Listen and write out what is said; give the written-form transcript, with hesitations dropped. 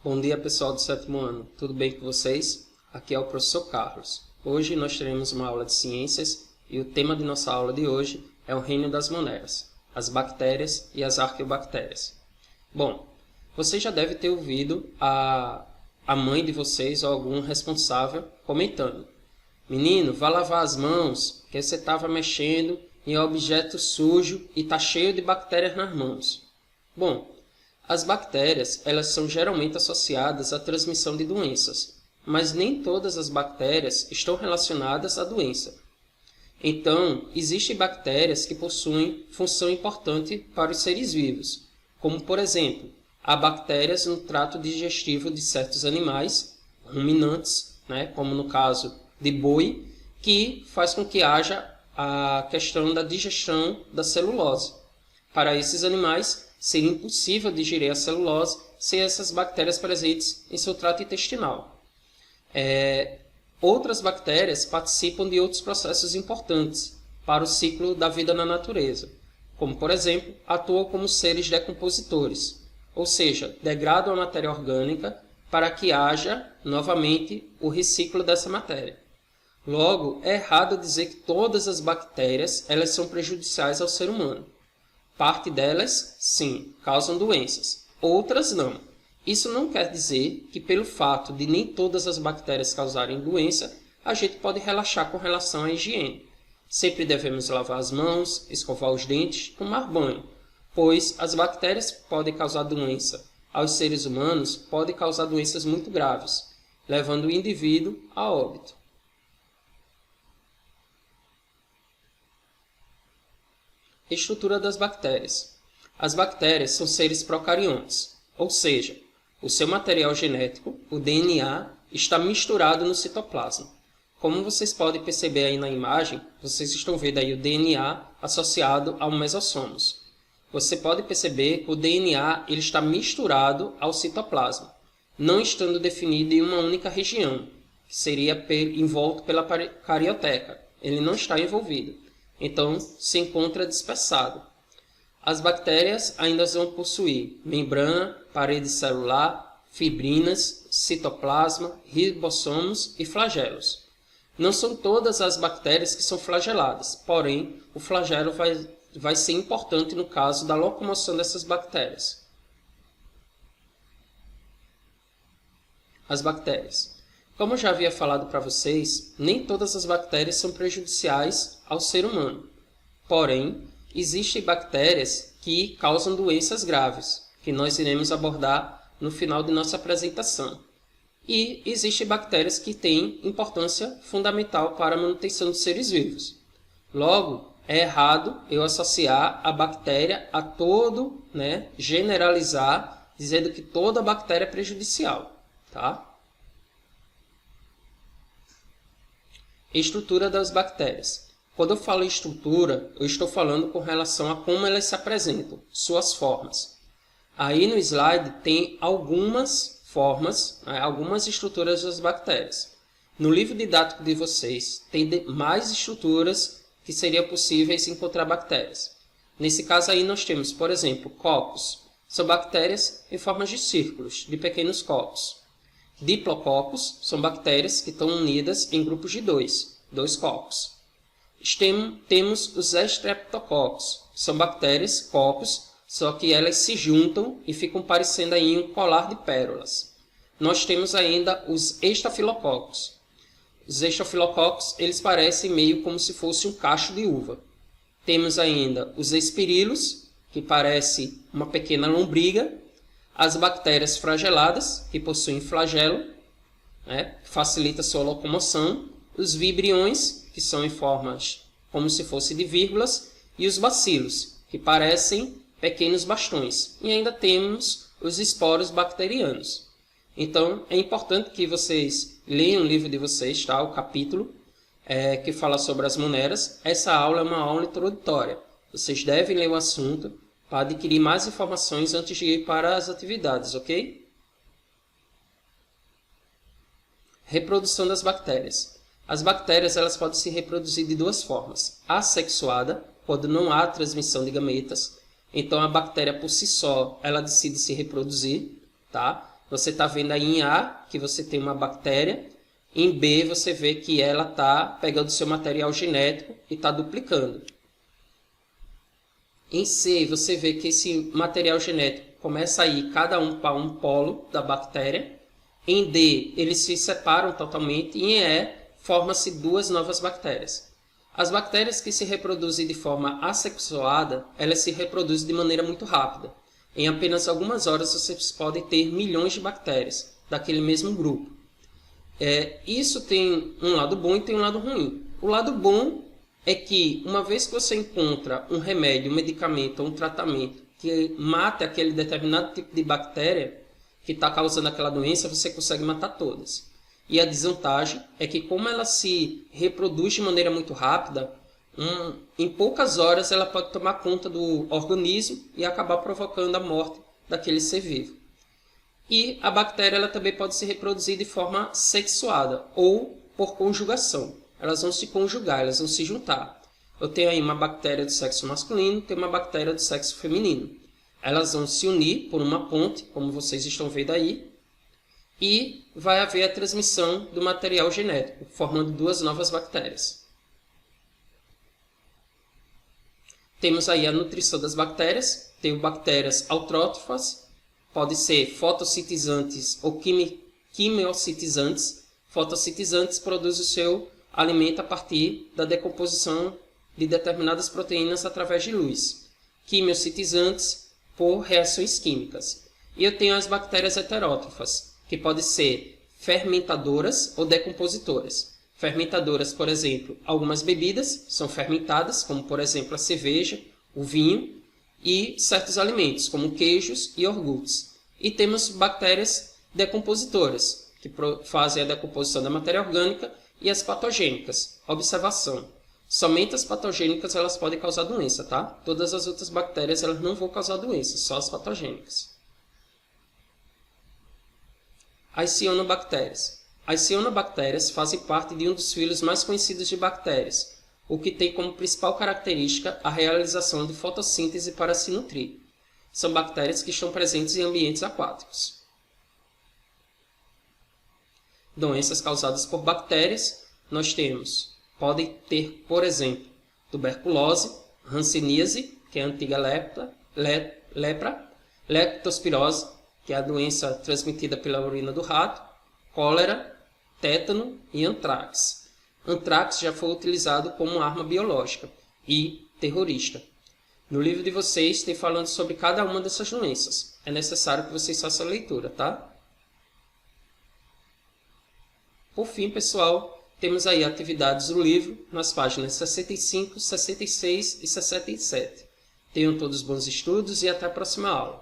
Bom dia, pessoal do sétimo ano. Tudo bem com vocês? Aqui é o professor Carlos. Hoje nós teremos uma aula de ciências e o tema de nossa aula de hoje é o reino das moneras, as bactérias e as arqueobactérias. Bom, você já deve ter ouvido a mãe de vocês ou algum responsável comentando: menino, vá lavar as mãos, que você estava mexendo em objeto sujo e está cheio de bactérias nas mãos. Bom, as bactérias, elas são geralmente associadas à transmissão de doenças, mas nem todas as bactérias estão relacionadas à doença. Então, existem bactérias que possuem função importante para os seres vivos, como, por exemplo, há bactérias no trato digestivo de certos animais, ruminantes, como no caso de boi, que faz com que haja a questão da digestão da celulose. Para esses animais, seria impossível digerir a celulose sem essas bactérias presentes em seu trato intestinal. Outras bactérias participam de outros processos importantes para o ciclo da vida na natureza, como, por exemplo, atuam como seres decompositores, ou seja, degradam a matéria orgânica para que haja novamente o reciclo dessa matéria. Logo, é errado dizer que todas as bactérias elas são prejudiciais ao ser humano. Parte delas, sim, causam doenças, outras não. Isso não quer dizer que, pelo fato de nem todas as bactérias causarem doença, a gente pode relaxar com relação à higiene. Sempre devemos lavar as mãos, escovar os dentes, tomar banho, pois as bactérias que podem causar doença aos seres humanos podem causar doenças muito graves, levando o indivíduo a óbito. Estrutura das bactérias. As bactérias são seres procariontes, ou seja, o seu material genético, o DNA, está misturado no citoplasma. Como vocês podem perceber aí na imagem, vocês estão vendo aí o DNA associado ao mesossomos. Você pode perceber que o DNA ele está misturado ao citoplasma, não estando definido em uma única região, que seria envolto pela carioteca. Ele não está envolvido. Então, se encontra dispersado. As bactérias ainda vão possuir membrana, parede celular, fibrinas, citoplasma, ribossomos e flagelos. Não são todas as bactérias que são flageladas, porém, o flagelo vai ser importante no caso da locomoção dessas bactérias. As bactérias. Como eu já havia falado para vocês, nem todas as bactérias são prejudiciais ao ser humano. Porém, existem bactérias que causam doenças graves, que nós iremos abordar no final de nossa apresentação. E existem bactérias que têm importância fundamental para a manutenção dos seres vivos. Logo, é errado eu associar a bactéria a todo, generalizar, dizendo que toda bactéria é prejudicial, tá? Estrutura das bactérias. Quando eu falo em estrutura, eu estou falando com relação a como elas se apresentam, suas formas. Aí no slide tem algumas formas, algumas estruturas das bactérias. No livro didático de vocês tem mais estruturas que seriam possíveis encontrar bactérias. Nesse caso aí nós temos, por exemplo, cocos. São bactérias em formas de círculos, de pequenos cocos. Diplococos são bactérias que estão unidas em grupos de dois cocos. Temos os estreptococos, são bactérias, cocos, só que elas se juntam e ficam parecendo aí um colar de pérolas. Nós temos ainda os estafilococos. Os estafilococos, eles parecem meio como se fosse um cacho de uva. Temos ainda os espirilos, que parece uma pequena lombriga. As bactérias flageladas, que possuem flagelo, que facilita sua locomoção. Os vibriões, que são em formas como se fosse de vírgulas. E os bacilos, que parecem pequenos bastões. E ainda temos os esporos bacterianos. Então, é importante que vocês leiam o livro de vocês, tá? O capítulo que fala sobre as moneras. Essa aula é uma aula introdutória. Vocês devem ler o assunto para adquirir mais informações antes de ir para as atividades, ok? Reprodução das bactérias. As bactérias elas podem se reproduzir de duas formas. Assexuada, quando não há transmissão de gametas. Então, a bactéria por si só ela decide se reproduzir, tá? você está vendo aí em A que você tem uma bactéria, em B você vê que ela está pegando seu material genético e está duplicando. Em C você vê que esse material genético começa a ir cada um para um polo da bactéria. Em D eles se separam totalmente e em E formam-se duas novas bactérias. As bactérias que se reproduzem de forma assexuada, elas se reproduzem de maneira muito rápida. Em apenas algumas horas vocês podem ter milhões de bactérias daquele mesmo grupo. Isso tem um lado bom e tem um lado ruim. O lado bom é que uma vez que você encontra um remédio, um medicamento ou um tratamento que mata aquele determinado tipo de bactéria que está causando aquela doença, você consegue matar todas. E a desvantagem é que como ela se reproduz de maneira muito rápida, em poucas horas ela pode tomar conta do organismo e acabar provocando a morte daquele ser vivo. E a bactéria ela também pode se reproduzir de forma sexuada ou por conjugação. Elas vão se conjugar, elas vão se juntar. Eu tenho aí uma bactéria do sexo masculino, tenho uma bactéria do sexo feminino. Elas vão se unir por uma ponte, como vocês estão vendo aí, e vai haver a transmissão do material genético, formando duas novas bactérias. Temos aí a nutrição das bactérias. Tenho bactérias autrótrofas, podem ser fotossintetizantes ou quimiossintetizantes. Fotossintetizantes produzem o seu alimento a partir da decomposição de determinadas proteínas através de luz. Quimiossintetizantes por reações químicas. E eu tenho as bactérias heterótrofas, que podem ser fermentadoras ou decompositoras. Fermentadoras, por exemplo, algumas bebidas são fermentadas, como por exemplo a cerveja, o vinho e certos alimentos, como queijos e iogurtes. E temos bactérias decompositoras, que fazem a decomposição da matéria orgânica, e as patogênicas. Observação: somente as patogênicas elas podem causar doença, tá? Todas as outras bactérias elas não vão causar doença, só as patogênicas. As cianobactérias. As cianobactérias fazem parte de um dos filos mais conhecidos de bactérias, o que tem como principal característica a realização de fotossíntese para se nutrir. São bactérias que estão presentes em ambientes aquáticos. Doenças causadas por bactérias, podem ter, por exemplo, tuberculose, hanseníase, que é a antiga lepra, leptospirose, que é a doença transmitida pela urina do rato, cólera, tétano e antrax. Antrax já foi utilizado como arma biológica e terrorista. No livro de vocês tem falando sobre cada uma dessas doenças. É necessário que vocês façam a leitura, tá? Por fim, pessoal, temos aí atividades do livro nas páginas 65, 66 e 67. Tenham todos bons estudos e até a próxima aula.